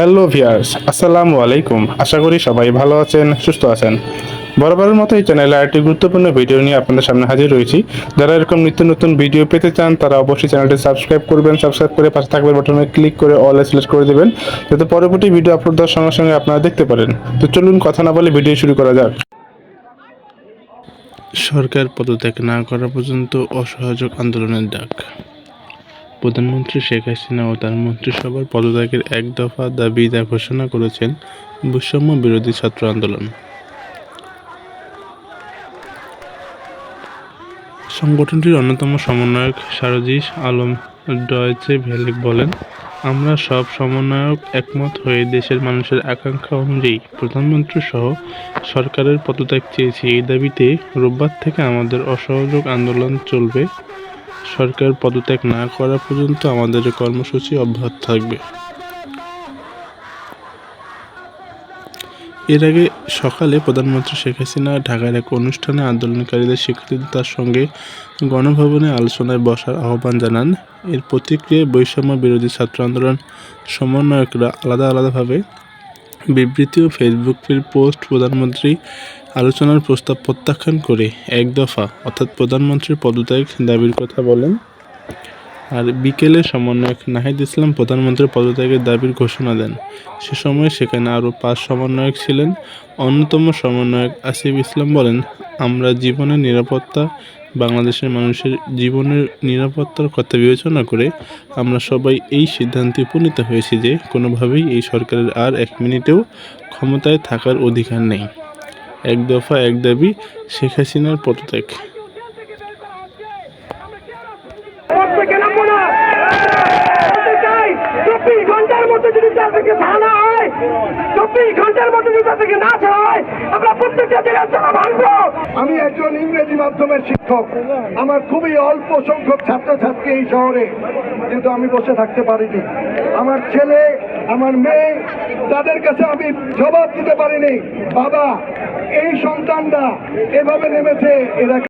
Hello viewers, আসসালামু আলাইকুম। আশা করি সবাই ভালো আছেন, সুস্থ আছেন। বরাবরের মতো এই চ্যানেলে আরেকটি গুরুত্বপূর্ণ ভিডিও নিয়ে আপনাদের সামনে হাজির রয়েছি। যারা এরকম নিত্য নতুন ভিডিও পেতে চান তারা অবশ্যই চ্যানেলটি সাবস্ক্রাইব করবেন। সাবস্ক্রাইব করে পাশে থাকবেন বাটনে ক্লিক করে অল সিলেক্ট করে দেবেন, যাতে পরবর্তী ভিডিও আপলোড দেওয়ার সঙ্গে সঙ্গে আপনারা দেখতে পারেন। তো চলুন কথা না বলে ভিডিও শুরু করা যাক। সরকার পদত্যাগ না করা পর্যন্ত অসহযোগ আন্দোলনের ডাক। প্রধানমন্ত্রী শেখ হাসিনা ও তার মন্ত্রিসভার পদত্যাগের এক দফা দাবি ঘোষণা করেছেন বৈষম্য বিরোধী ছাত্র আন্দোলন। সংগঠনটির অন্যতম সমন্বয়ক সারজিস আলম ডয়েচে ভেলে বলেন, আমরা সব সমন্বয়ক একমত হয়ে দেশের মানুষের আকাঙ্ক্ষা অনুযায়ী প্রধানমন্ত্রী সহ সরকারের পদত্যাগ চেয়েছি। এই দাবিতে রোববার থেকে আমাদের অসহযোগ আন্দোলন চলবে। সরকার পদত্যাগ না করা পর্যন্ত আমাদের কর্মসূচি অব্যাহত থাকবে। এর আগে সকালে প্রধানমন্ত্রী শেখ হাসিনা ঢাকার এক অনুষ্ঠানে আন্দোলনকারীদের শিক্ষার্থীদের সঙ্গে গণভবনে আলোচনায় বসার আহ্বান জানান। এর প্রতিক্রিয়ায় বৈষম্য বিরোধী ছাত্র আন্দোলন সমন্বয়করা আলাদাভাবে বিবৃতি ও ফেসবুক পোস্ট প্রধানমন্ত্রী আলোচনার প্রস্তাব প্রত্যাখ্যান করে এক দফা অর্থাৎ প্রধানমন্ত্রীর পদত্যাগ দাবির কথা বলেন। আর বিকেলে সমন্বয়ক নাহিদ ইসলাম প্রধানমন্ত্রীর পদত্যাগের দাবির ঘোষণা দেন। সে সময় সেখানে আরও 5 সমন্বয়ক ছিলেন। অন্যতম সমন্বয়ক আসিফ ইসলাম বলেন, আমরা জীবনের নিরাপত্তা, বাংলাদেশের মানুষের জীবনের নিরাপত্তার কথা বিবেচনা করে আমরা সবাই এই সিদ্ধান্তে উপনীত হয়েছি যে কোনোভাবেই এই সরকারের আর 1 মিনিটেও ক্ষমতায় থাকার অধিকার নেই। এক দফা এক দাবি, শেখ হাসিনার পদত্যাগ। আমি একজন ইংরেজি মাধ্যমের শিক্ষক। আমার খুবই অল্প সংখ্যক ছাত্রছাত্রী এই শহরে, কিন্তু আমি বসে থাকতে পারিনি। আমার ছেলে, আমার মেয়ে, তাদের কাছে আমি জবাব দিতে পারিনি, বাবা এই সন্তানরা এভাবে নেমেছে, এরা